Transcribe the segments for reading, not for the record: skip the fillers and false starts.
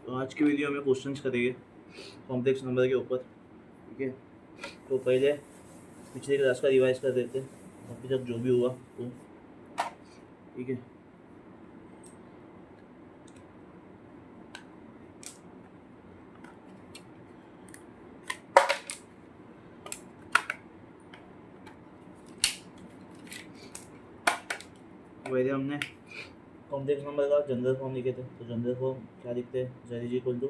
तो आज की वीडियो में क्वेश्चंस करेंगे कॉम्प्लेक्स नंबर के ऊपर। ठीक है, तो पहले पिछले क्लास का रिवाइज कर देते हैं, अभी तक जो भी हुआ वो। ठीक है, पहले हमने कॉम्प्लेक्स नंबर का जनरल फॉर्म लिखे थे। तो जनरल फॉर्म क्या लिखते हैं, z is equal to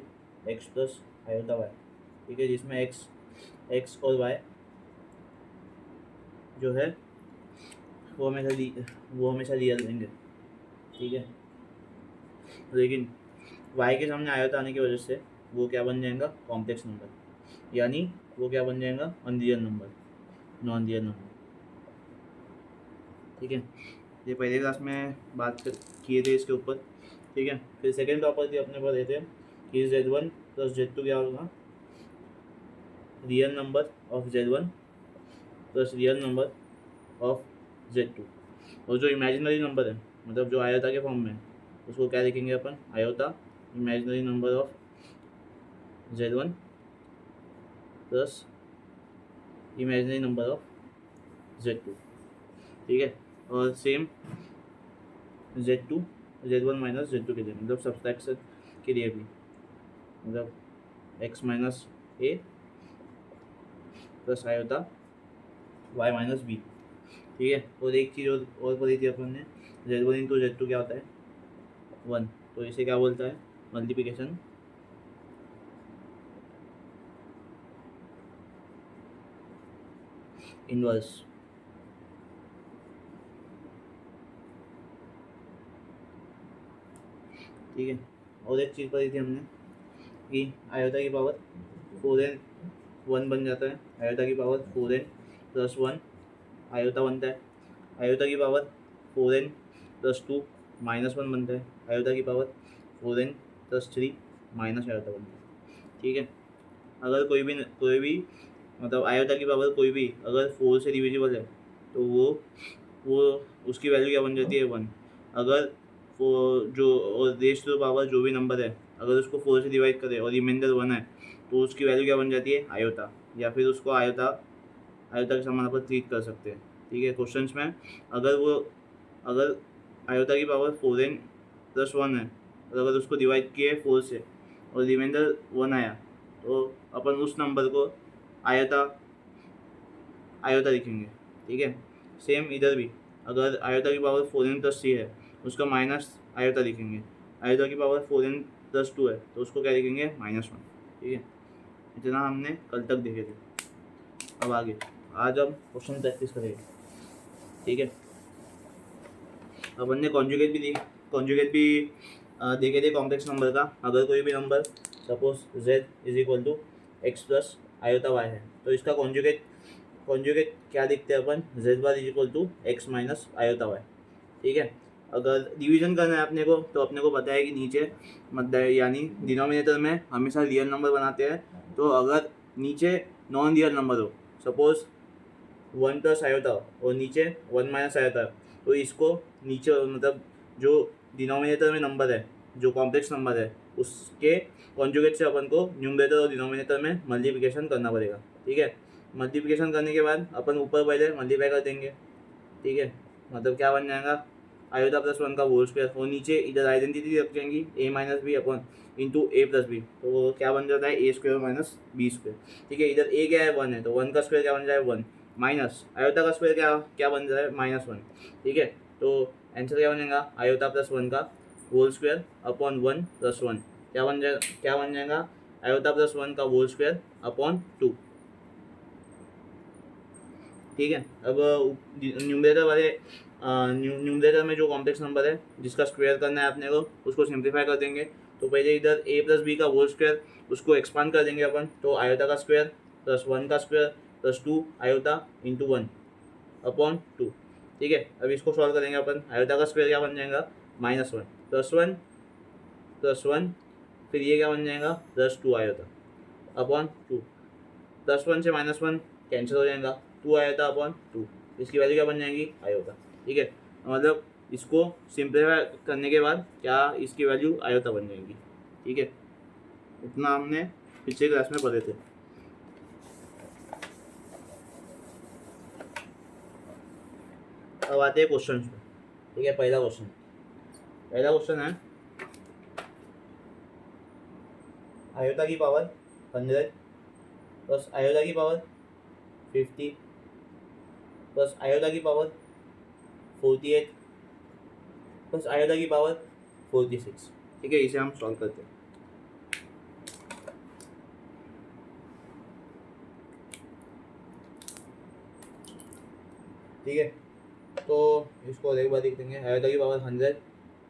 x plus iota y. ठीक है, जिसमें एक्स और वाई जो है वो हमेशा रियल लेंगे। ठीक है, लेकिन y के सामने आयोटा आने की वजह से वो क्या बन जाएगा, कॉम्प्लेक्स नंबर, यानी वो क्या बन जाएगा, unreal number, non real number. ठीक है, ये पहले क्लास में किए थे इसके ऊपर। ठीक है, फिर सेकेंड प्रॉपर्टी अपने पर देते हैं कि z1 प्लस z2 क्या होगा, real number of z1 plus real number of z2। और जो इमेजिनरी नंबर है, मतलब जो आयोता के फॉर्म में है, उसको क्या लिखेंगे अपन, iota imaginary number of z1 plus imaginary number of z2। ठीक है, और सेम z1 माइनस z2 के लिए, मतलब सब्सट्रैक्शन के लिए भी, मतलब x माइनस ए प्लस आयोता y माइनस बी। ठीक है, और एक चीज़ और पढ़ी थी अपन ने, z1 इंटू z2 क्या होता है, 1। तो इसे क्या बोलता है, मल्टीप्लिकेशन इनवर्स। ठीक है, और एक चीज़ पढ़ी थी हमने कि आयोता की पावर 4n 1 बन जाता है, आयोता की पावर 4n प्लस 1 आयोता बनता है, आयोता की पावर 4n प्लस 2 माइनस 1 बनता है, आयोता की पावर 4n प्लस 3 माइनस आयोता बनता है। ठीक है, अगर कोई भी मतलब आयोता की पावर कोई भी अगर 4 से डिविजिबल है तो वो उसकी वैल्यू क्या बन जाती है, 1। अगर वो जो और रेश टू पावर जो भी नंबर है, अगर उसको 4 से डिवाइड करे और रिमाइंडर 1 है तो उसकी वैल्यू क्या बन जाती है, आयोता, या फिर उसको आयोता के समान पर ट्रीट कर सकते हैं। ठीक है, क्वेश्चंस में अगर आयोता की पावर 4n प्लस 1 है और अगर उसको डिवाइड किए 4 से और रिमाइंडर 1 आया तो अपन उस नंबर को आयोता लिखेंगे। ठीक है, सेम इधर भी अगर आयोता की पावर 4n प्लस 3 है, उसका माइनस आयोता लिखेंगे। आयोता की पावर 4n प्लस 2 है तो उसको क्या लिखेंगे, -1। ठीक है, इतना हमने कल तक देखे थे। अब आगे आज हम क्वेश्चन प्रैक्टिस करेंगे। ठीक है, अपन ने कॉन्जुगेट भी देखे थे कॉम्प्लेक्स नंबर का। अगर कोई भी number suppose z is equal to x plus iota y है तो इसका कॉन्जुगेट क्या लिखते हैं अपन, z bar is equal to x minus iota y. ठीक है, अगर डिवीजन करना है अपने को तो अपने को पता है कि नीचे मतलब यानी डिनोमिनेटर में हमेशा रियल नंबर बनाते हैं। तो अगर नीचे नॉन रियल नंबर हो, सपोज 1 प्लस आयोता और नीचे 1 माइनस आयोता, तो इसको नीचे मतलब जो डिनोमिनेटर में नंबर है, जो कॉम्प्लेक्स नंबर है, उसके कॉन्जुगेट से अपन को न्यूमरेटर और डिनोमिनेटर में मल्टीप्लिकेशन करना पड़ेगा। ठीक है, मल्टीप्लिकेशन करने के बाद अपन ऊपर पहले मल्टीप्लाई कर देंगे। ठीक है, मतलब क्या बन जाएगा, आयोता प्लस 1 का होल स्क्वायर, और नीचे इधर आइडेंटिटी रख जाएंगी a minus b upon into a plus b, तो वो क्या बन जाता है, a square minus b square. ठीक है, इधर a क्या है, 1 है, तो 1 का स्क्वायर क्या बन जाए, 1 माइनस आयोता का स्क्वायर क्या बन जाए, -1। ठीक है, तो आंसर क्या बनेगा, आयोता प्लस 1 का होल स्क्वायर अपॉन 1 प्लस 1 क्या बन जाएगा, आयोता प्लस 1 का होल स्क्वायर अपॉन 2। ठीक है, अब न्यूमरेटर में जो कॉम्प्लेक्स नंबर है जिसका स्क्वायर करना है अपने को, उसको सिंप्लीफाई कर देंगे। तो पहले इधर a प्लस बी का होल स्क्वायर उसको एक्सपांड कर देंगे अपन, तो आयोता का स्क्वायर प्लस 1 का स्क्वायर प्लस 2 आयोता इंटू 1 अपॉन 2। ठीक है, अब इसको सॉल्व करेंगे अपन, आयोता का स्क्वायर क्या बन जाएगा, -1 प्लस 1 फिर ये क्या बन जाएगा, +2 आयोता अपॉन 2, +1 से -1 कैंसिल हो जाएगा, 2 आयोता अपॉन 2, इसकी वैल्यू क्या बन जाएगी, आयोता। ठीक है, मतलब इसको सिंप्लीफाई करने के बाद क्या इसकी वैल्यू आयोता बन जाएगी। ठीक है, इतना हमने पिछले क्लास में पढ़े थे। अब आते हैं क्वेश्चन पे। ठीक है, पहला क्वेश्चन है आयोटा की पावर 100 प्लस आयोटा की पावर 50 प्लस आयोटा की पावर 48 प्लस आयोटा की पावर 46। ठीक है, इसे हम सॉल्व करते हैं। ठीक है, तो इसको एक बार देख लेंगे। आयोटा की पावर 100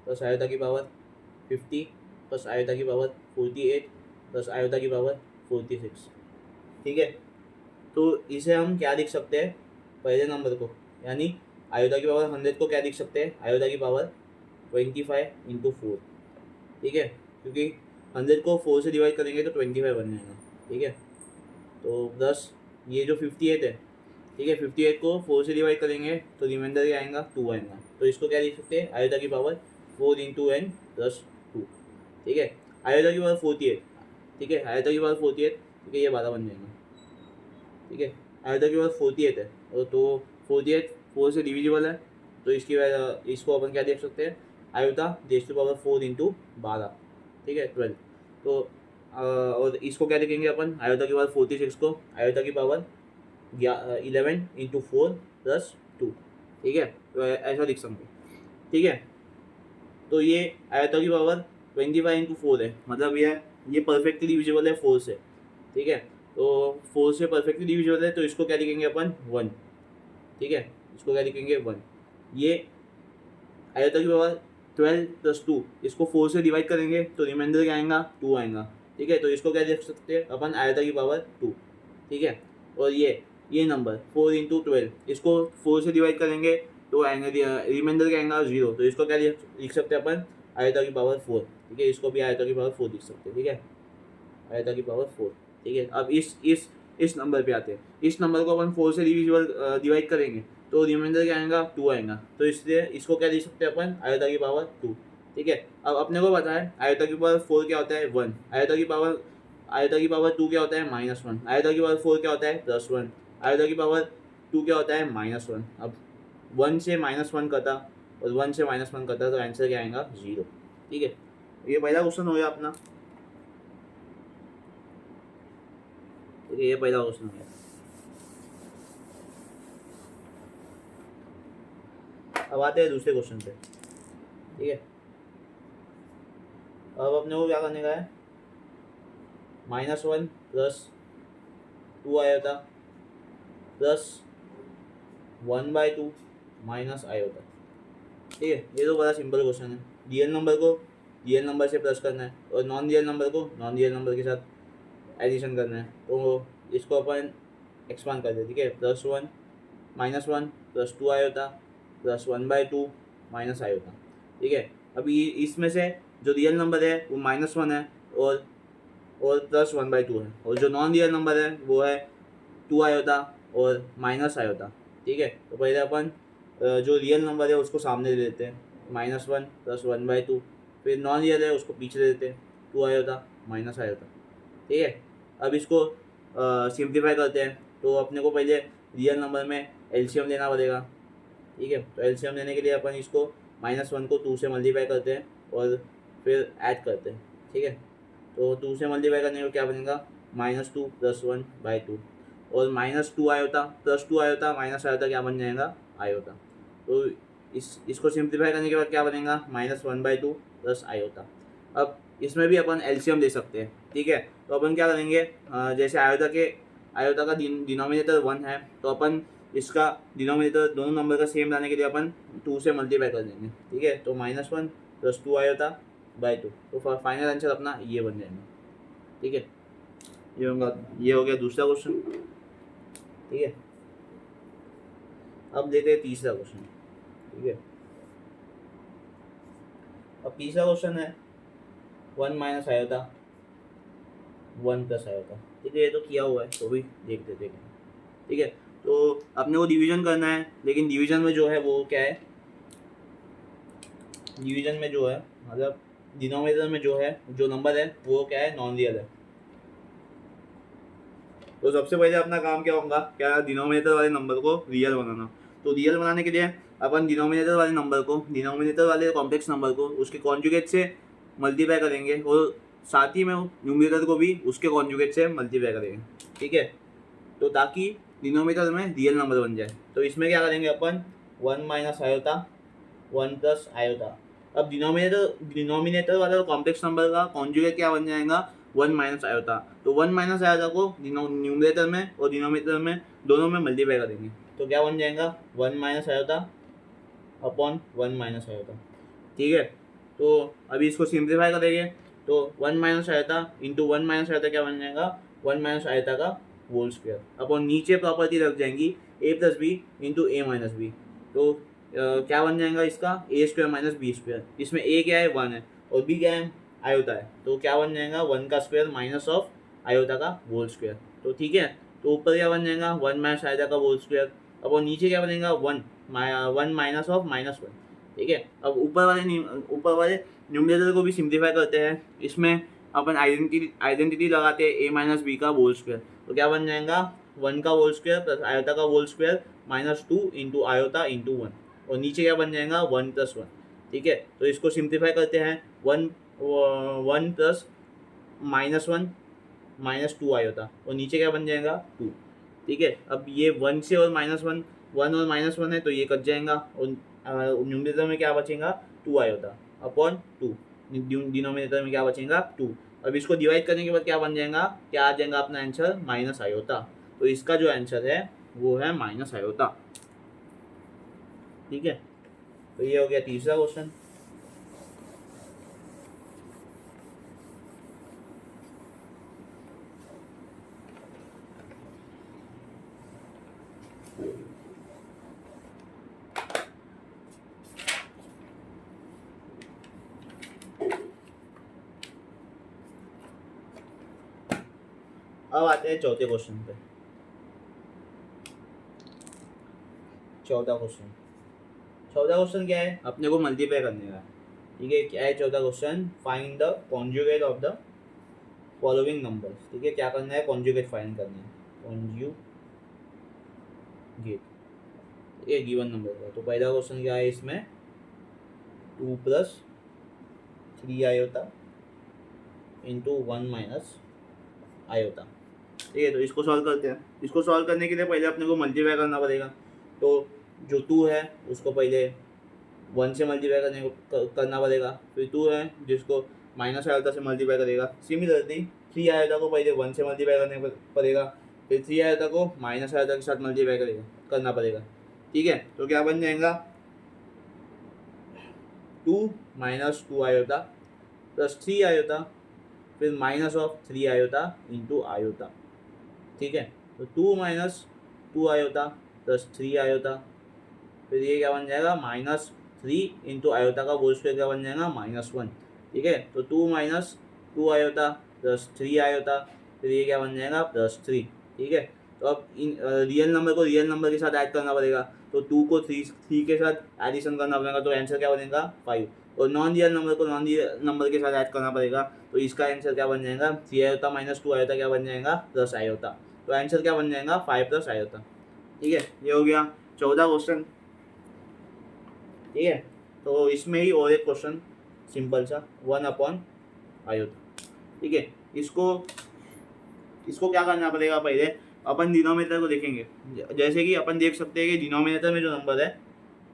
प्लस आयोटा की पावर 50 प्लस आयोटा की पावर 48 प्लस आयोटा की पावर 46। ठीक है, तो इसे हम क्या लिख सकते हैं, पहले नंबर को, यानी आयोटा की पावर 100 को क्या लिख सकते हैं, आयोटा की पावर 25 इंटू 4। ठीक है, क्योंकि 100 को 4 से डिवाइड करेंगे तो 25 बन जाएगा। ठीक है, तो 10 ये जो 58 है, ठीक है, 58 को 4 से डिवाइड करेंगे तो रिमाइंडर क्या आएगा, 2 आएगा। तो इसको क्या लिख सकते हैं, आयोटा की पावर 4 इंटू एन प्लस 2। ठीक है, आयोटा की पावर 48। ठीक है, आयोटा की पावर 48, ठीक है, ये 12 बन जाएगा। ठीक है, आयोटा की पावर 48 है, और तो 48 4 से डिविजिबल है, तो इसकी वजह इसको अपन क्या देख सकते हैं, iota raise to power 4 into 12। ठीक है, 12। तो और इसको क्या लिखेंगे अपन, आयोटा की पावर 46 को आयोटा की पावर 11 इंटू 4 प्लस 2। ठीक है, तो ऐसा लिख सकते हैं। ठीक है, तो ये आयोटा की पावर 25 इंटू 4 है, मतलब ये परफेक्टली डिविजिबल है 4 से। ठीक है, तो 4 से परफेक्टली डिविजिबल है, तो इसको क्या लिखेंगे अपन, 1। ठीक है, इसको क्या लिखेंगे, 1। ये आयोटा की पावर 12 प्लस 2, इसको 4 से डिवाइड करेंगे तो रिमाइंडर क्या आएगा, 2 आएगा। ठीक है, तो इसको क्या देख सकते हैं अपन, आयोटा की पावर 2। ठीक है, और ये नंबर 4 इंटू 12, इसको 4 से डिवाइड करेंगे तो आएंगे रिमाइंडर क्या आएगा, 0। तो इसको क्या लिख सकते हैं अपन, आयोटा की पावर 4। ठीक है, इसको भी आयोटा की पावर 4 लिख सकते हैं। ठीक है, आयोटा की पावर 4। ठीक है, अब इस नंबर पे आते हैं। इस नंबर को अपन 4 से डिवाइड करेंगे तो रिमाइंडर क्या आएगा, 2 आएगा। तो इसलिए इसको क्या लिख सकते हैं अपन, आयोटा की पावर 2। ठीक है, अब अपने को पता है आयोटा की पावर 4 क्या होता है, 1। आयोटा की पावर 2 क्या होता है, -1। आयोटा की पावर 4 क्या होता है, +1। आयोटा की पावर 2 क्या होता है, -1। अब 1 से -1 कटा और 1 से -1 कटा, तो आंसर क्या आएगा, 0। ठीक है, ये पहला क्वेश्चन हो गया अपना। ठीक है, ये पहला क्वेश्चन हो गया। अब आते हैं दूसरे क्वेश्चन पे। ठीक है, अब अपने को क्या करने का है, -1 plus 2 iota plus 1/2 minus iota. ठीक है, ये तो बड़ा सिंपल क्वेश्चन है। रियल नंबर को रियल नंबर से प्लस करना है और नॉन रियल नंबर को नॉन रियल नंबर के साथ एडिशन करना है। तो इसको अपन एक्सपांड कर दे। ठीक है, +1 -1 plus 2 iota plus 1/2 minus iota. ठीक है, अभी इसमें से जो रियल नंबर है वो -1 है और प्लस 1/2 है, और जो नॉन रियल नंबर है वो है 2 आयोटा और माइनस आयोटा। ठीक है, तो पहले अपन जो रियल नंबर है उसको सामने दे देते हैं, -1 प्लस 1/2। फिर नॉन रियल है उसको पीछे दे देते हैं, 2 आयोटा माइनस आयोटा। ठीक है, अब इसको सिंप्लीफाई करते हैं, तो अपने को पहले रियल नंबर में एलसीएम लेना पड़ेगा। ठीक है, तो एलसीएम लेने के लिए अपन इसको -1 को 2 से मल्टीप्लाई करते हैं और फिर ऐड करते हैं। ठीक है, तो 2 से मल्टीप्लाई करने को क्या बनेगा, -2 प्लस 1/2 और -2 iota plus 2 iota minus iota क्या बन जाएगा, आयोटा। तो इसको सिंप्लीफाई करने के बाद क्या बनेगा, -1/2 प्लस आयोटा। अब इसमें भी अपन एलसीएम ले सकते हैं। ठीक है, तो अपन क्या करेंगे, जैसे आयोटा का डिनोमिनेटर 1 है, तो अपन इसका डिनोमिनेटर दोनों नंबर का सेम लाने के लिए अपन 2 से मल्टीप्लाई कर देंगे। ठीक है, तो -1 प्लस 2 आयोटा/2, तो फाइनल आंसर अपना ये बन जाएगा। ठीक है, ये हो गया दूसरा क्वेश्चन। ठीक है, अब देते हैं तीसरा क्वेश्चन। ठीक है, अब तीसरा क्वेश्चन है 1 माइनस आयोटा 1 प्लस आयोटा। ठीक है, ये तो किया हुआ है, तो भी देख लेते हैं। ठीक है, तो अपने को डिवीजन करना है, लेकिन डिवीजन में जो है वो क्या है, डिवीजन में जो है मतलब डिनोमिनेटर में जो है जो नंबर है वो क्या है, नॉन रियल है। तो सबसे पहले अपना काम क्या होगा, क्या डिनोमिनेटर वाले नंबर को रियल बनाना। तो रियल बनाने के लिए अपन डिनोमिनेटर वाले नंबर को, डिनोमिनेटर वाले कॉम्प्लेक्स नंबर को उसके कॉन्जुगेट से मल्टीप्लाई करेंगे और साथ ही में न्यूमरेटर को भी उसके कॉन्जुगेट से मल्टीप्लाई करेंगे, ठीक है। तो ताकि डिनोमिनेटर में रियल नंबर बन जाए। तो इसमें क्या करेंगे अपन, 1 माइनस आयोता 1 प्लस आयोता। अब डिनोमिनेटर वाला कॉम्प्लेक्स नंबर का कॉन्जुगेट क्या बन जाएगा, 1 माइनस आयोता। तो 1 माइनस आयोता को न्यूमरेटर में और डिनोमिनेटर में दोनों में मल्टीप्लाई करेंगे तो क्या बन जाएगा, 1 माइनस आयोता अपॉन 1 माइनस आयोता, ठीक है। तो अभी इसको सिंप्लीफाई करेंगे तो 1 माइनस आयोता इंटू 1 माइनस आयोता क्या बन जाएगा, 1 माइनस आयोता का होल स्क्वायर। अपॉन नीचे प्रॉपर्टी रख जाएंगी ए प्लस बी इंटू ए माइनस बी। तो क्या बन जाएगा इसका, ए स्क्वायर माइनस बी स्क्वायर। इसमें ए क्या है, 1 है और बी क्या है, आयोता है। तो क्या बन जाएगा, 1 का स्क्वायर माइनस ऑफ आयोता का होल स्क्वायर। तो ठीक है, तो ऊपर क्या बन जाएगा, 1 माइनस आयोता का होल स्क्वायर। अब वो नीचे क्या बनेगा, 1 माइनस ऑफ माइनस 1, ठीक है। अब ऊपर वाले न्यूमरेटर को भी सिंप्लीफाई करते हैं। इसमें अपन आइडेंटिटी लगाते हैं ए माइनस बी का होल स्क्वायर। तो क्या बन जाएगा, 1 का होल स्क्वायर प्लस आयोता का whole square minus 2 into iota into 1। और नीचे क्या बन जाएगा, 1 प्लस 1, ठीक है। तो इसको सिंप्लीफाई करते हैं, 1 प्लस माइनस 1 माइनस 2 आयोता और नीचे क्या बन जाएगा, 2, ठीक है। अब ये 1 से और -1, 1 और -1 है तो ये कट जाएगा और न्यूमरेटर में क्या बचेगा, 2 आयोता अपॉन 2। डिनोमिनेटर में क्या बचेगा, 2। अब इसको डिवाइड करने के बाद क्या बन जाएगा, क्या आ जाएगा अपना आंसर, माइनस आयोता। तो इसका जो आंसर है वो है माइनस आयोता, ठीक है। तो ये हो गया तीसरा क्वेश्चन। अब आते हैं चौथे क्वेश्चन पे। चौथा क्वेश्चन क्या है, अपने को मल्टीप्लाई करने का, ठीक है। क्या है चौथा question, find the conjugate of the following numbers, ठीक है। क्या करना है, कॉन्जुगेट फाइंड करना है, कॉन्जुगेट, ये गिवन नंबर का। तो पहला क्वेश्चन क्या है इसमें, 2 प्लस 3 आयोता इंटू 1 माइनस आयोता, ठीक है। तो इसको सॉल्व करते हैं। इसको सॉल्व करने के लिए पहले अपने को मल्टीप्लाई करना पड़ेगा। तो जो 2 है उसको पहले 1 से मल्टीप्लाई करना पड़ेगा, फिर 2 है जिसको माइनस आयोता से मल्टीप्लाई करेगा। सिमिलरली 3 आयोता को पहले 1 से मल्टीप्लाई करने पड़ेगा, फिर 3 आयोता को माइनस आयोता के साथ मल्टीप्लाई करना पड़ेगा, ठीक है। तो क्या बन जाएगा, 2 माइनस 2 आयोता प्लस 3 आयोता फिर माइनस ऑफ 3 आयोता इंटू आयोता, ठीक है। तो 2 माइनस 2 आयोता प्लस 3 आयोता, फिर ये क्या बन जाएगा, -3 इंटू आयोता का होल स्क्वायर क्या बन जाएगा, -1, ठीक है। तो 2 माइनस 2 आयोता प्लस 3 आयोता, फिर ये क्या बन जाएगा, +3, ठीक है। तो अब इन रियल नंबर को रियल नंबर के साथ ऐड करना पड़ेगा। तो 2 को 3 के साथ एडिशन करना पड़ेगा, तो आंसर क्या बनेगा, 5। और नॉन रियल नंबर को नॉन रियल नंबर के साथ ऐड करना पड़ेगा, तो इसका आंसर क्या बन जाएगा, 3 आयोता माइनस 2 आयोता क्या बन जाएगा, प्लस आयोता। तो आंसर क्या बन जाएगा, 5 प्लस आयोता, ठीक है। ये हो गया 14 क्वेश्चन, ठीक है। तो इसमें ही और एक क्वेश्चन सिंपल सा, 1 अपॉन आयोता, ठीक है। इसको क्या करना पड़ेगा, पहले अपन डिनोमिनेटर को देखेंगे। जैसे कि अपन देख सकते हैं कि डिनोमिनेटर में जो नंबर है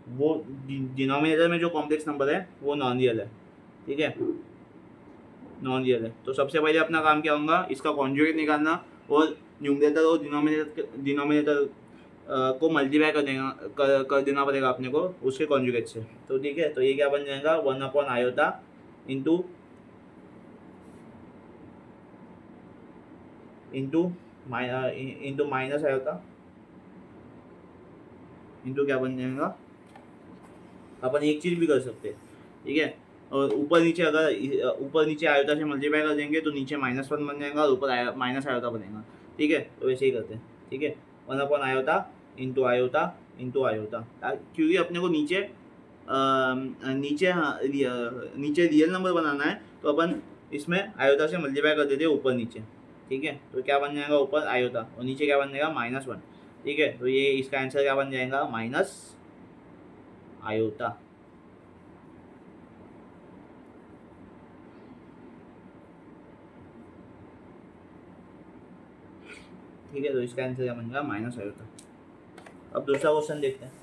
वो, डिनोमिनेटर में जो कॉम्प्लेक्स नंबर है वो नॉन रियल है, ठीक है, नॉन रियल है। तो सबसे पहले अपना काम क्या होगा, इसका कॉन्जुगेट निकालना और न्यूमरेटर और डिनोमिनेटर को मल्टीप्लाई कर देना पड़ेगा अपने को उसके कॉन्जुगेट से। तो ठीक है, तो ये क्या बन जाएगा, 1 अपॉन आयोता इंटू माइनस आयोता इंटू क्या बन जाएगा, अपन एक चीज़ भी कर सकते हैं, ठीक है। और ऊपर नीचे अगर ऊपर नीचे आयोता से मल्टीप्लाई कर देंगे तो नीचे -1 बन जाएगा और ऊपर माइनस आयोता बनेगा, ठीक है। तो वैसे ही करते हैं, ठीक है। 1 अपॉन आयोता इंटू आयोता क्योंकि अपने को नीचे नीचे नीचे रियल नंबर बनाना है तो अपन इसमें आयोता से मल्टीप्लाई कर देते हैं ऊपर नीचे, ठीक है। तो क्या बन जाएगा ऊपर आयोता और नीचे क्या बन जाएगा -1, ठीक है। तो ये इसका आंसर क्या बन जाएगा माइनस आयोता, ठीक है। तो इसका आंसर क्या बन जाएगा माइनस आयोता। अब दूसरा क्वेश्चन देखते हैं।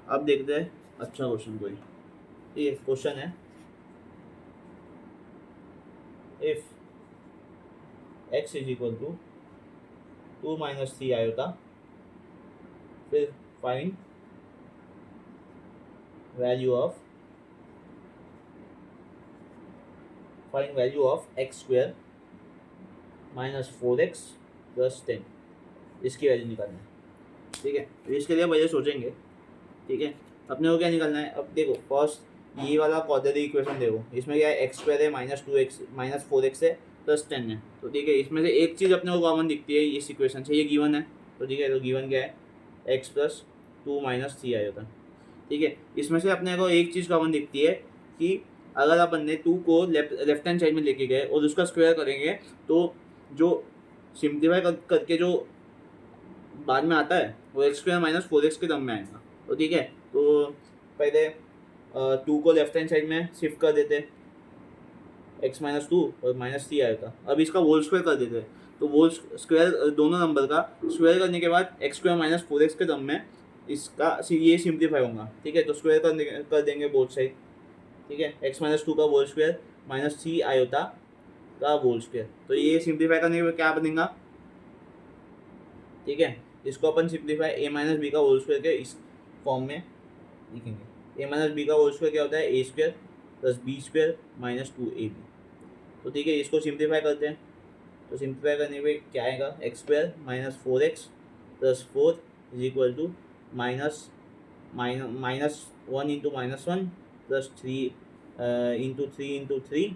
अब देखते हैं अच्छा क्वेश्चन कोई। ये क्वेश्चन है if x is equal to 2 minus 3 iota, फिर find value of x square minus 4x plus 10, इसकी वैल्यू निकालना है, ठीक है। तो इसके लिए पहले सोचेंगे, ठीक है। अपने को क्या निकालना है, अब देखो फर्स्ट ये वाला क्वाड्रेटिक इक्वेशन देखो, इसमें क्या है एक्स स्क्वायर है -2x -4x है प्लस 10 है, तो ठीक है। इसमें से एक चीज़ अपने को कॉमन दिखती है इस इक्वेशन से, ये गिवन है, तो ठीक है। तो गिवन क्या है x प्लस 2 माइनस 3 आया था, ठीक है। इसमें से अपने को एक चीज़ कॉमन दिखती है कि अगर अपन ने 2 को लेफ्ट हैंड साइड में लेके गए और उसका स्क्वायर करेंगे तो जो सिंप्लीफाई करके जो बाद में आता है वो एक्स स्क्वायर माइनस 4x के टर्म में आएगा, तो ठीक है। तो पहले 2 को लेफ्ट हैंड साइड में शिफ्ट कर देते, x -2 और -3 आया था। अब इसका होल स्क्वायर कर देते, तो होल स्क्वायर दोनों नंबर का स्क्वायर करने के बाद x स्क्वायर माइनस 4x के टर्म में इसका ये सिंप्लीफाई होगा, ठीक है। तो स्क्वायर कर देंगे बोथ साइड, ठीक है। x -2 का होल स्क्वायर -3 आयोता का होल स्क्वायर, तो ये सिंप्लीफाई करने के बाद क्या बनेगा, ठीक है। इसको अपन सिंप्लीफाई a माइनस बी का होल स्क्वायर के इस फॉर्म में लिखेंगे। a माइनस बी का होल स्क्वायर क्या होता है a square plus b square minus 2ab, तो ठीक है। इसको सिंप्लीफाई करते हैं, तो सिंप्लीफाई करने पे क्या आएगा x square minus 4x plus 4 is equal to minus 1 into -1 plus 3 into 3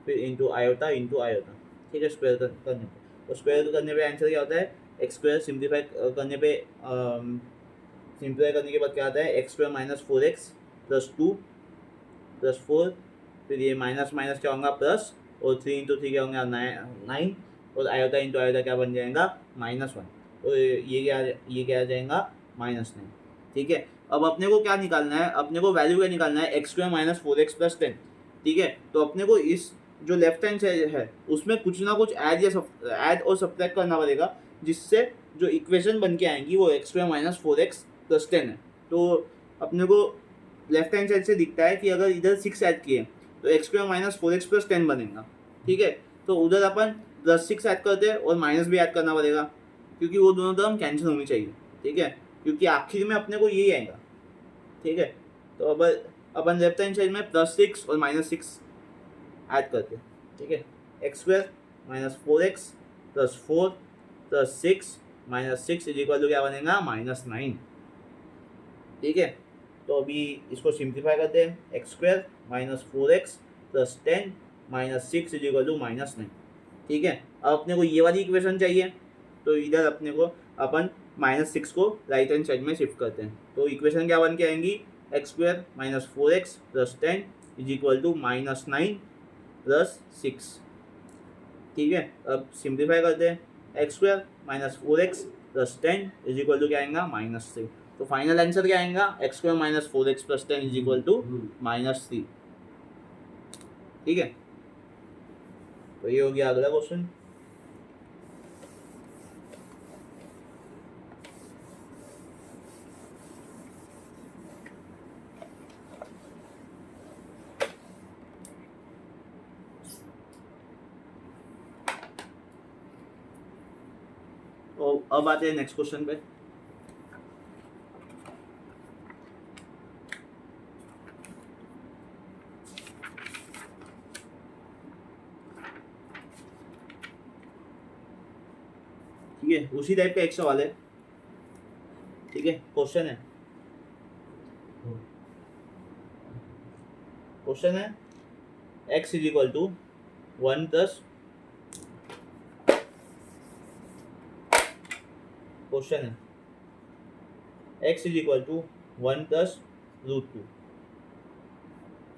फिर इंटू आयोता, ठीक है। स्क्वायर करने पे, तो स्क्वायर करने पे आंसर क्या होता है एक्स स्क्वायर, सिंप्लीफाई करने पे सिंप्लीफाई करने के बाद क्या आता है x square minus 4x plus 2 plus 4, फिर ये माइनस माइनस क्या होगा प्लस, और 3 इंटू 3 क्या होंगे 9, और आयोता इंटू आयोता क्या बन जाएगा -1, तो ये क्या आ जाएगा -9, ठीक है। अब अपने को क्या निकालना है, अपने को वैल्यू क्या निकालना है x square minus 4x plus 10, ठीक है। तो अपने को इस जो लेफ्ट हैंड साइड है उसमें कुछ ना कुछ ऐड और सब्ट्रैक्ट करना पड़ेगा, जिससे जो इक्वेशन बन के आएंगी वो x square minus 4x plus 10 है। तो अपने को लेफ्ट हैंड साइड से दिखता है कि अगर इधर 6 ऐड किए तो x square minus 4x plus 10 बनेगा, ठीक है। तो उधर अपन +6 ऐड करते हैं और माइनस भी ऐड करना पड़ेगा, क्योंकि वो दोनों टर्म कैंसिल होनी चाहिए, ठीक है। क्योंकि आखिर में अपने को यही आएगा, ठीक है। तो अब अपन लेफ्ट हैंड साइड में +6 और -6 ऐड करते हैं, ठीक है। X square minus 4x plus 4 plus 6 -6 is equal to क्या बनेगा -9, ठीक है। तो अभी इसको सिंप्लीफाई करते हैं, x square minus 4x plus 10 -6 is equal to -9, ठीक है। अब अपने को ये वाली इक्वेशन चाहिए, तो इधर अपने को अपन -6 को राइट हैंड साइड में शिफ्ट करते हैं, तो इक्वेशन क्या बन के आएंगी x square minus 4x plus 10 is equal to -9 plus 6, ठीक है। अब सिंप्लीफाई करते हैं, x square minus 4x plus 10 is equal to क्या आएगा -3, तो फाइनल आंसर क्या आएगा x square minus 4x plus 10 is equal to -3, ठीक है। तो ये हो गया अगला क्वेश्चन। तो अब आते हैं नेक्स्ट क्वेश्चन पे। ठीक है, उसी टाइप का एक सवाल है, ठीक है। क्वेश्चन है x is equal to 1 plus question है x is equal to 1 plus root 2।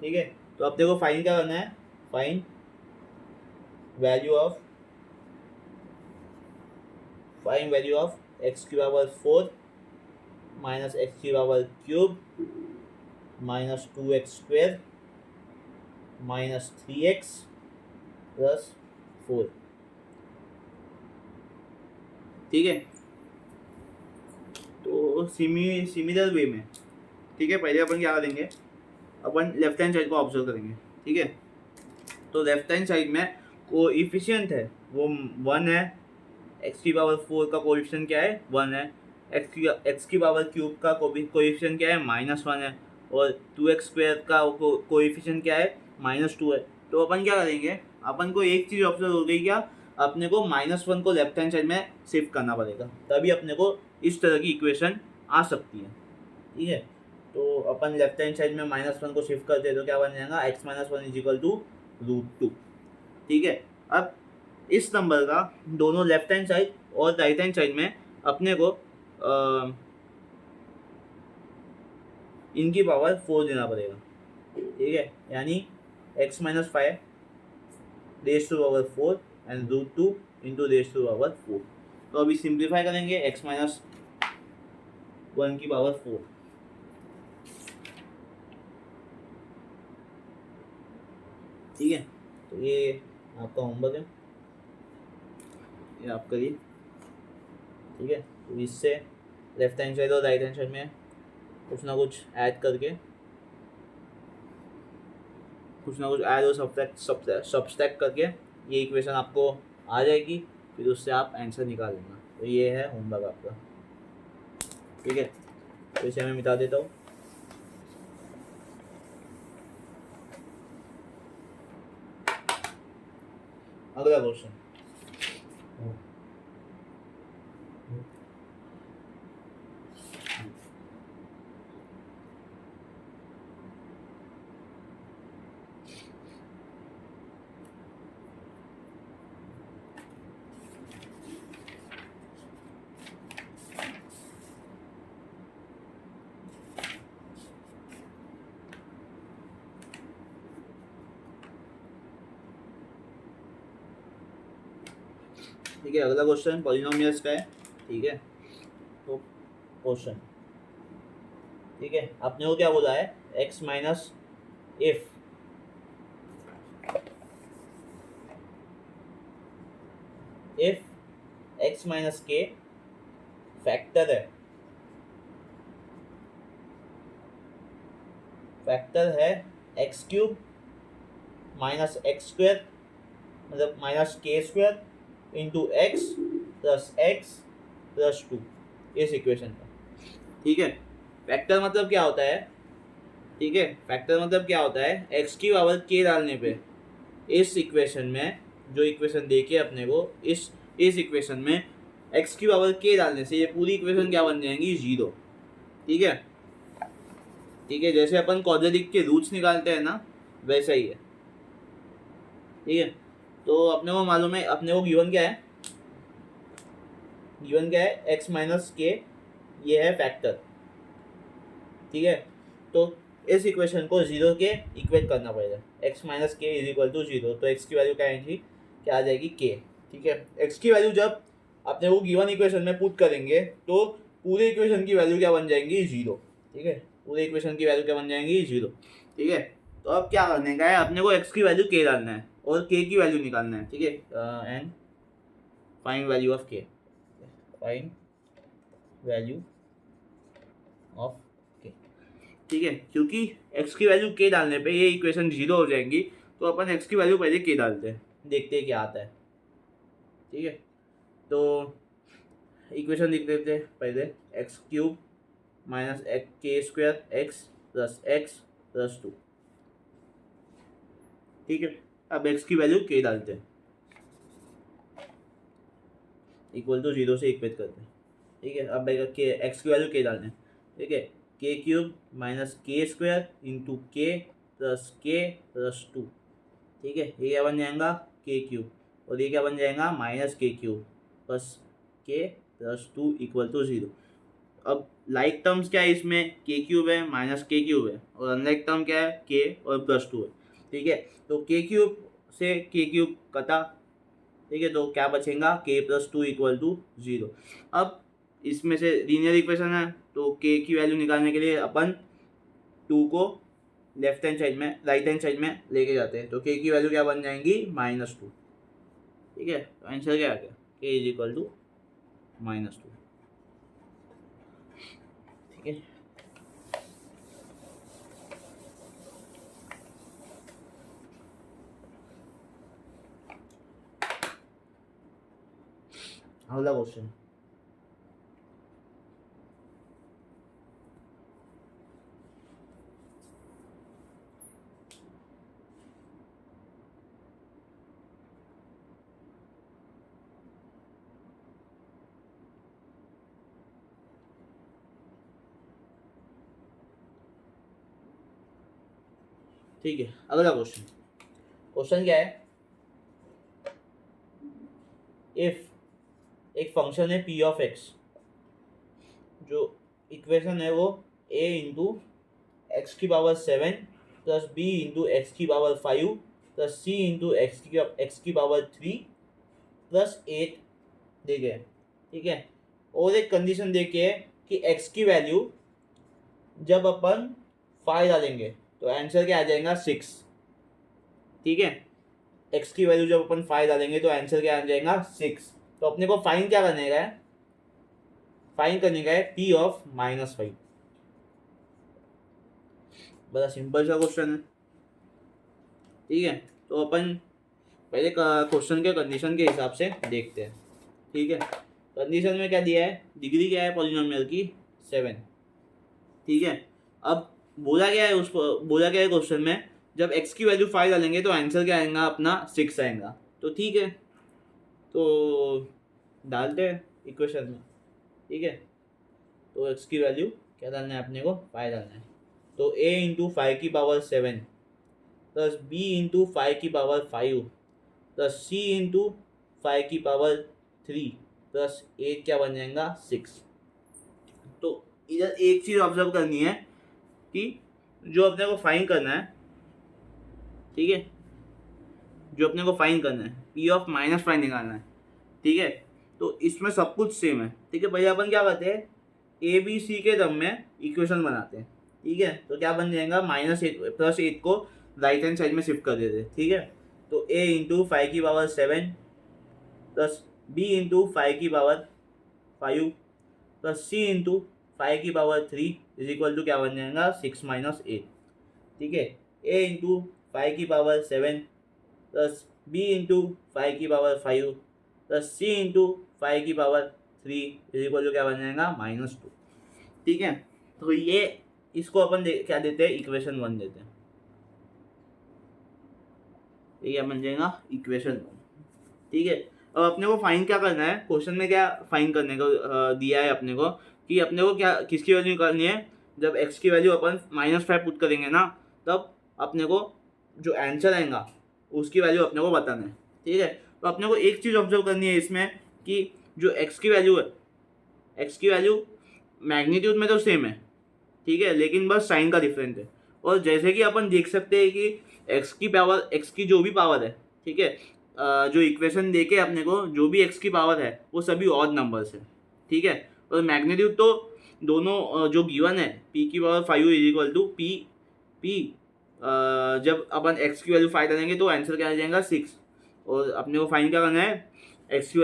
ठीक है, तो अब देखो फाइंड क्या करना है, फाइंड वैल्यू ऑफ x की पावर 4 माइनस एक्स की power cube minus 2x square minus 3x plus 4। ठीक है, तो सिमिलर वे में, ठीक है, पहले अपन क्या करेंगे, अपन लेफ्ट हैंड साइड को ऑब्जर्व करेंगे। ठीक है, तो लेफ्ट हैंड साइड में कोएफिशिएंट है वो 1 है, एक्स की पावर 4 का कोएफिशिएंट क्या है 1 है, एक्स की पावर क्यूब का कोएफिशिएंट क्या है -1 है, और 2x स्क्वायर का कोएफिशिएंट क्या है -2 है। तो अपन क्या करेंगे, अपन को एक चीज़ ऑब्जर्व हो गई, क्या अपने को -1 को लेफ्ट हैंड साइड में शिफ्ट करना पड़ेगा, तभी अपने को इस तरह की इक्वेशन आ सकती है। ठीक है, तो अपन लेफ्ट हैंड साइड में -1 को शिफ्ट करते हैं तो क्या बन जाएगा x - 1 इज इक्वल टू √2। ठीक है, अब इस नंबर का दोनों लेफ्ट हैंड साइड और राइट हैंड साइड में अपने को इनकी पावर 4 देना पड़ेगा। ठीक है, यानी x - 5 raise to power 4 and √2 into raise to power 4। तो अभी सिंप्लीफाई करेंगे x - 1 की पावर 4। ठीक है, तो ये आपका होमवर्क है, ये आप करिए। ठीक है, तो इससे लेफ्ट हैंड साइड और राइट हैंड साइड में कुछ ना कुछ ऐड करके, कुछ ना कुछ ऐड और सब्सट्रैक्ट करके ये इक्वेशन आपको आ जाएगी, फिर उससे आप आंसर निकाल लेना। तो ये है होमवर्क आपका। ठीक है, तो इसे मैं मिटा देता हूँ। अगला क्वेश्चन, ठीक है, अगला क्वेश्चन पॉलिनोमियल्स का है। ठीक है, तो क्वेश्चन, ठीक है, आपने वो क्या बोला है, x minus if x minus के फैक्टर है x cube minus x square, मतलब माइनस के स्क्वायर इंटू एक्स प्लस 2 इस इक्वेशन का। ठीक है, फैक्टर मतलब क्या होता है, ठीक है, फैक्टर मतलब क्या होता है, एक्स की पावर के डालने पे इस इक्वेशन में, जो इक्वेशन देखिए अपने को, इस इक्वेशन में एक्स की पावर के डालने से ये पूरी इक्वेशन क्या बन जाएंगी 0। ठीक है, ठीक है, जैसे अपन क्वाड्रेटिक के रूट्स निकालते हैं ना, वैसा ही है। ठीक है, तो अपने को मालूम है, अपने को गिवन क्या है, x माइनस के, ये है फैक्टर। ठीक है, तो इस इक्वेशन को 0 के इक्वेट करना पड़ेगा, x माइनस के इज इक्वल टू 0। तो x की वैल्यू क्या आएगी, क्या आ जाएगी k। ठीक है, x की वैल्यू जब अपने वो गिवन इक्वेशन में पुट करेंगे तो पूरे इक्वेशन की वैल्यू क्या बन जाएंगी 0। ठीक है, पूरे इक्वेशन की वैल्यू क्या बन जाएंगी 0। ठीक है, तो अब क्या करने का है, अपने को x की वैल्यू k डालना है और k की वैल्यू निकालना है। ठीक है, and find value of k, find value of k। ठीक है, क्योंकि x की वैल्यू k डालने पे ये इक्वेशन 0 हो जाएंगी, तो अपन x की वैल्यू पहले k डालते हैं, देखते हैं क्या आता है। ठीक है, तो इक्वेशन लिख देते हैं पहले, एक्स क्यूब माइनस के स्क्वायर एक्स प्लस 2। ठीक है, अब x की वैल्यू k डालते हैं, इक्वल टू 0 से इक्वेट करते हैं। ठीक है, अब x की वैल्यू k डालते हैं। ठीक है, के क्यूब माइनस के स्क्वायर इंटू के प्लस 2। ठीक है, ये क्या बन जाएगा k क्यूब, और ये क्या बन जाएगा -k cube plus k plus 2 equal to 0। अब लाइक टर्म्स क्या है इसमें, के क्यूब है माइनस के क्यूब है, और अनलाइक टर्म क्या है, के और प्लस 2 है। ठीक है, तो के क्यूब से के क्यूब कटा, ठीक है, तो क्या बचेगा, के प्लस 2 इक्वल टू 0। अब इसमें से लीनियर इक्वेशन है, तो के की वैल्यू निकालने के लिए अपन 2 को लेफ्ट हैंड साइड में, राइट हैंड साइड में लेके जाते हैं, तो के की वैल्यू क्या बन जाएंगी, -2। ठीक है, तो आंसर क्या आ गया, के इज इक्वल टू -2। ठीक है, अगला क्वेश्चन। ठीक है, अगला क्वेश्चन। क्वेश्चन क्या है, इफ एक फंक्शन है पी ऑफ एक्स, जो इक्वेशन है वो a इंटू एक्स की power 7 plus b into x की power 5 plus c into x की पावर 3 प्लस 8 दे गए। ठीक है, और एक कंडीशन दे के है कि x की वैल्यू जब अपन 5 डालेंगे तो आंसर क्या आ जाएगा, 6। ठीक है, x की वैल्यू जब अपन 5 डालेंगे तो आंसर क्या आ जाएगा, 6। तो अपने को फाइंड क्या करने का है, फाइंड करने का है p ऑफ -5। बड़ा सिंपल सा क्वेश्चन है। ठीक है, तो अपन पहले क्वेश्चन के कंडीशन के हिसाब से देखते हैं। ठीक है, कंडीशन में क्या दिया है, डिग्री क्या है पॉलिनोमियल की, 7। ठीक है, अब बोला क्या है, बोला क्या है क्वेश्चन में, जब x की वैल्यू 5 डालेंगे तो आंसर क्या आएगा अपना, 6 आएगा। तो ठीक है, तो डालते हैं इक्वेशन में। ठीक है, तो x की वैल्यू क्या डालना है अपने को, 5 डालना है। तो a इंटू 5 की पावर 7 प्लस b इंटू 5 की पावर 5 प्लस c इंटू 5 की पावर 3 प्लस 8 क्या बन जाएगा, 6। तो इधर एक चीज़ ऑब्जर्व करनी है कि जो अपने को फाइंड करना है, ठीक है, जो अपने को फाइंड करना है, p ऑफ -5 निकालना है। ठीक है, तो इसमें सब कुछ सेम है। ठीक है, पहले अपन क्या करते हैं, ए बी सी के टर्म में इक्वेशन बनाते हैं। ठीक है, तो क्या बन जाएगा, -8 प्लस 8 को राइट हैंड साइड में शिफ्ट कर देते हैं। ठीक है, तो a इंटू 5 की पावर 7 प्लस b इंटू 5 की पावर 5 प्लस c इंटू 5 की पावर 3 इज इक्वल टू क्या बन जाएगा, 6 माइनस 8। ठीक है, a इंटू 5 की पावर 7 प्लस b इंटू 5 की पावर 5 प्लस c इंटू 5 की पावर 3 इज इक्वल टू क्या बन जाएगा, -2। ठीक है, तो ये इसको अपन क्या देते हैं, इक्वेशन 1 देते हैं। ये बन जाएगा इक्वेशन 1। ठीक है, अब अपने को फाइंड क्या करना है, क्वेश्चन में क्या फाइंड करने को दिया है अपने को, कि अपने को क्या किसकी वैल्यू निकालनी है, जब x की वैल्यू अपन -5 पुट करेंगे ना, तब अपने को जो आंसर आएगा उसकी वैल्यू अपने को बताना है। ठीक है, तो अपने को एक चीज़ ऑब्जर्व करनी है इसमें, कि जो x की वैल्यू है, x की वैल्यू मैग्नीट्यूड में तो सेम है। ठीक है, लेकिन बस साइन का डिफरेंट है। और जैसे कि अपन देख सकते हैं कि x की जो भी पावर है, ठीक है, जो इक्वेशन देके अपने को जो भी x की पावर है वो सभी ऑड नंबर्स है। ठीक है, और मैग्नीट्यूड तो दोनों जो गिवन है, p की power 5 is equal to p जब अपन x की वैल्यू 5 डालेंगे तो आंसर क्या आ जाएगा, 6। और अपने को फाइंड क्या करना है, x की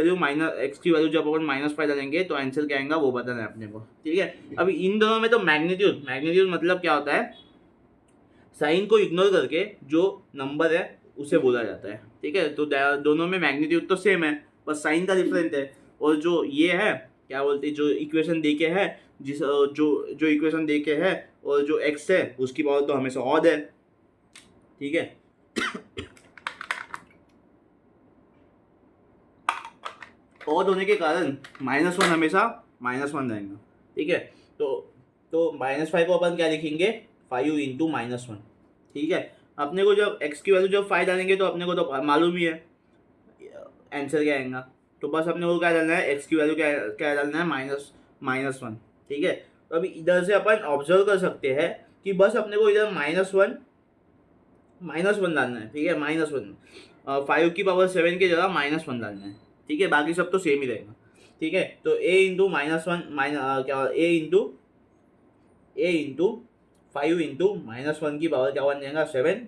वैल्यू जब अपन -5 डालेंगे तो आंसर क्या आएगा वो बताना है अपने को। ठीक है, अभी इन दोनों में तो मैग्नीट्यूड मतलब क्या होता है, साइन को इग्नोर करके जो नंबर है उसे बोला जाता है। ठीक है, तो दोनों में मैग्नीट्यूड तो सेम है, बस साइन का डिफरेंट है। और जो ये है क्या बोलते हैं, जो इक्वेशन देके है, जो इक्वेशन देके है और जो x है उसकी पावर तो हमेशा ऑड है। ठीक है, ऑड होने के कारण -1 हमेशा -1 रहेगा। ठीक है, तो -5 को अपन क्या लिखेंगे, 5 इंटू -1। ठीक है, अपने को जब x की वैल्यू जब 5 डालेंगे तो अपने को तो मालूम ही है आंसर क्या आएगा, तो बस अपने को क्या डालना है, एक्स की वैल्यू क्या क्या डालना है, -1, ठीक है। तो अभी इधर से अपन ऑब्जर्व कर सकते हैं कि बस अपने को इधर -1 डालना है, ठीक है, -1, 5 की पावर 7 की जगह -1 डालना है, ठीक है, बाकी सब तो सेम ही रहेगा, ठीक है। तो a इंटू 5 की पावर क्या बन जाएगा 7,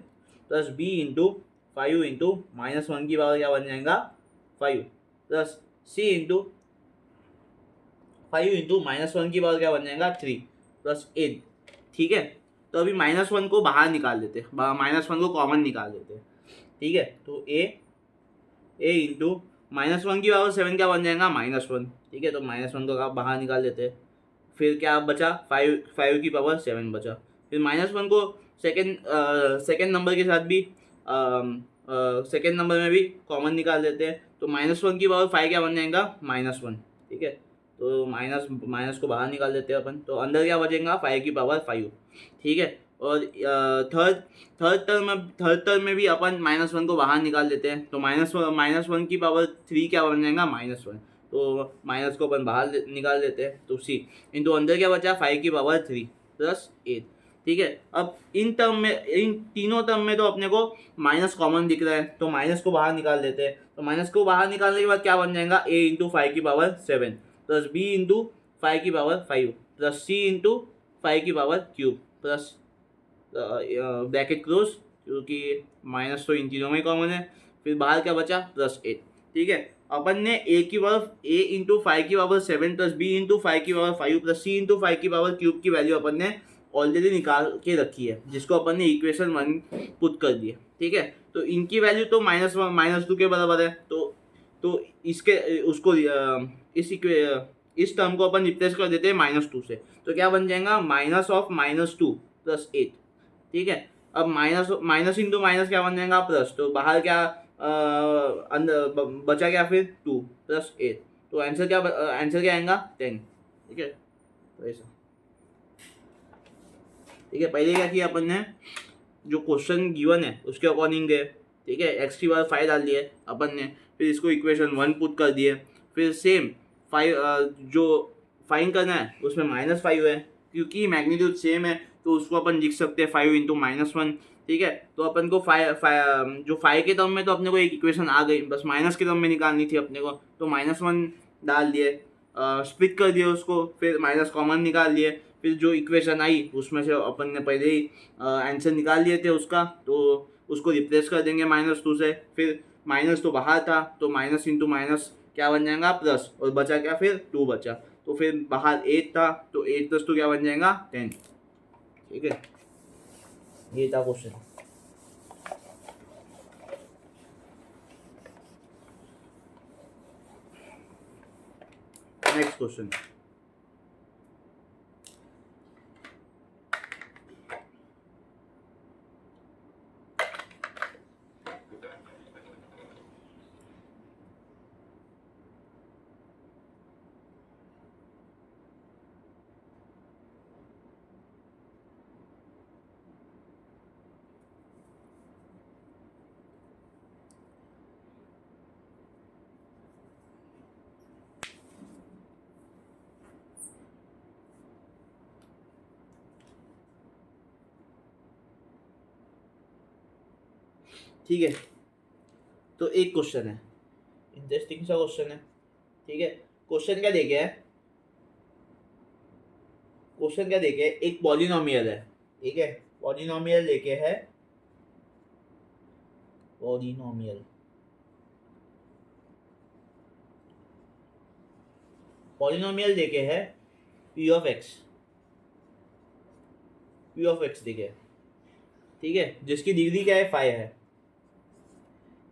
प्लस b इंटू 5 की पावर क्या बन जाएगा 5, प्लस c इंटू 5 की पावर क्या बन जाएगा 3, प्लस 8, ठीक है। तो अभी -1 को बाहर निकाल देते हैं, -1 को कॉमन निकाल देते हैं, ठीक है। तो ए इंटू -1 की पावर 7 क्या बन जाएगा -1, ठीक है। तो -1 को आप बाहर निकाल देते हैं, फिर क्या बचा 5 की पावर 7 बचा, फिर -1 को सेकेंड नंबर के साथ भी सेकेंड नंबर में भी कॉमन निकाल देते हैं। तो -1 की पावर 5 क्या बन जाएगा -1, ठीक है। तो माइनस को बाहर निकाल देते हैं अपन, तो अंदर क्या बचेगा 5 की पावर 5, ठीक है। और थर्ड टर्म में भी अपन -1 को बाहर निकाल देते हैं, तो -1 की पावर 3 क्या बन जाएगा -1, तो माइनस को अपन बाहर निकाल देते हैं, तो सी इंटू अंदर क्या बचा 5 की पावर 3 प्लस 8, ठीक है। अब इन तीनों टर्म में तो अपने को माइनस कॉमन दिख रहा है, तो माइनस को बाहर निकाल देते हैं। तो माइनस को बाहर निकालने के बाद क्या बन जाएगा a इंटू 5 की पावर 7 प्लस b इंटू 5 की पावर 5 प्लस c इंटू 5 की power cube plus bracket close, क्योंकि माइनस तो इन तीनों में कॉमन है, फिर बाहर क्या बचा +8, ठीक है। अपन ने a इंटू 5 की पावर 7 प्लस b इंटू 5 की पावर 5 प्लस c इंटू 5 की पावर क्यूब की वैल्यू अपन ने ऑलरेडी निकाल के रखी है, जिसको अपन ने इक्वेशन 1 पुट कर दिया, ठीक है। तो इनकी वैल्यू तो -2 के बराबर है, तो इसके उसको इस टर्म को अपन रिप्लेस कर देते हैं -2 से, तो क्या बन जाएगा -2 प्लस 8, ठीक है। अब माइनस इंटू माइनस क्या बन जाएगा प्लस, तो बाहर क्या अंदर बचा क्या फिर 2 प्लस 8, तो आंसर क्या आएगा 10, ठीक है। तो ऐसा, ठीक है। पहले क्या किया अपन ने, जो क्वेश्चन गिवन है उसके अकॉर्डिंग गए, ठीक है, एक्स की बार 5 डाल दिए अपन ने, फिर इसको इक्वेशन 1 पुट कर दिए, फिर सेम 5 जो फाइन करना है उसमें -5 है, क्योंकि मैग्नीट्यूड सेम है तो उसको अपन लिख सकते हैं 5 इंटू -1, ठीक है। तो अपन को 5 के टर्म में तो अपने को एक इक्वेशन आ गई, बस माइनस के टर्म में निकालनी थी अपने को, तो -1 डाल दिए, स्प्लिट कर दिए उसको, फिर माइनस कॉमन निकाल लिए, फिर जो इक्वेशन आई उसमें से अपन ने पहले ही आंसर निकाल लिए थे उसका, तो उसको रिप्लेस कर देंगे -2 से, फिर माइनस तो बाहर था, तो माइनस इंटू माइनस क्या बन जाएगा प्लस, और बचा क्या फिर 2 बचा, तो फिर बाहर 8 था, तो 8 प्लस 2 क्या बन जाएगा 10, ठीक है। ये था क्वेश्चन। नेक्स्ट क्वेश्चन, ठीक है। तो एक क्वेश्चन है, इंटरेस्टिंग सा क्वेश्चन है, ठीक है। क्वेश्चन क्या देखे है, एक पॉलिनोमियल है, ठीक है, पॉलिनोमियल लेके है, पॉलिनोमियल देके है p ऑफ x देखे, ठीक है, जिसकी डिग्री क्या है 5 है,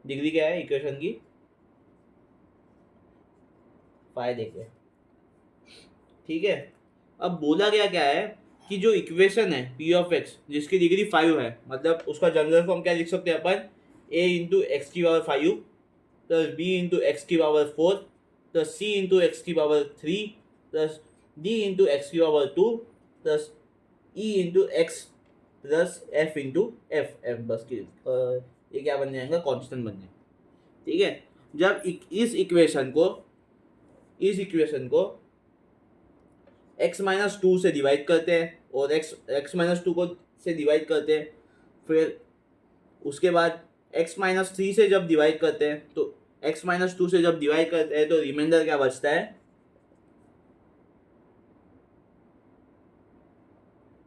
डिग्री क्या है इक्वेशन की 5 देखे, ठीक है। अब बोला क्या है कि जो इक्वेशन है p ऑफ x जिसकी डिग्री 5 है, मतलब उसका जनरल फॉर्म क्या लिख सकते हैं अपन, a इंटू एक्स की power 5 plus b into x की power 4 plus c into x की power 3 plus d into x की power 2 plus e into x plus f into F बस की ये क्या बन जाएगा कांस्टेंट बन जाएगा, ठीक है। जब इस इक्वेशन को x माइनस टू से डिवाइड करते हैं और x माइनस टू को से डिवाइड करते हैं, फिर उसके बाद x माइनस थ्री से जब डिवाइड करते हैं तो x माइनस टू से जब डिवाइड करते हैं तो रिमाइंडर क्या बचता है?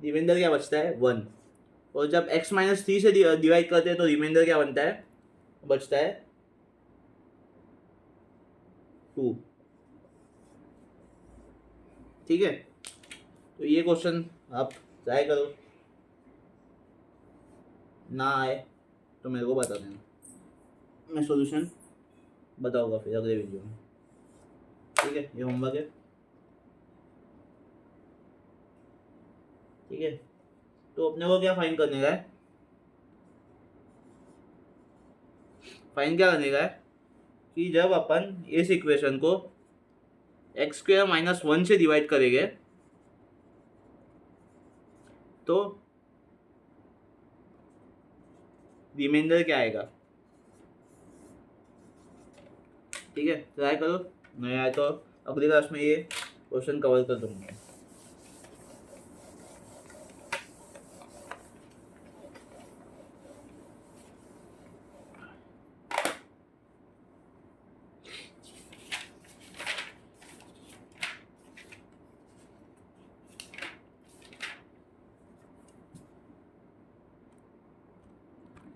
रिमाइंडर क्या बचता है? 1। और जब x माइनस थ्री से डिवाइड करते हैं तो रिमाइंडर क्या बनता है? बचता है 2। ठीक है, तो ये क्वेश्चन आप ट्राई करो, ना आए तो मेरे को बता देना, मैं सॉल्यूशन बताऊंगा फिर अगले वीडियो में। ठीक है, ये होमवर्क है। ठीक है, तो अपने को क्या फाइंड करने का है? फाइंड क्या करने का है कि जब अपन इस इक्वेशन को एक्स स्क्वायर माइनस 1 से डिवाइड करेंगे तो रिमाइंडर क्या आएगा। ठीक है, ट्राई करो, नहीं आए तो अगली क्लास में ये क्वेश्चन कवर कर दूंगा।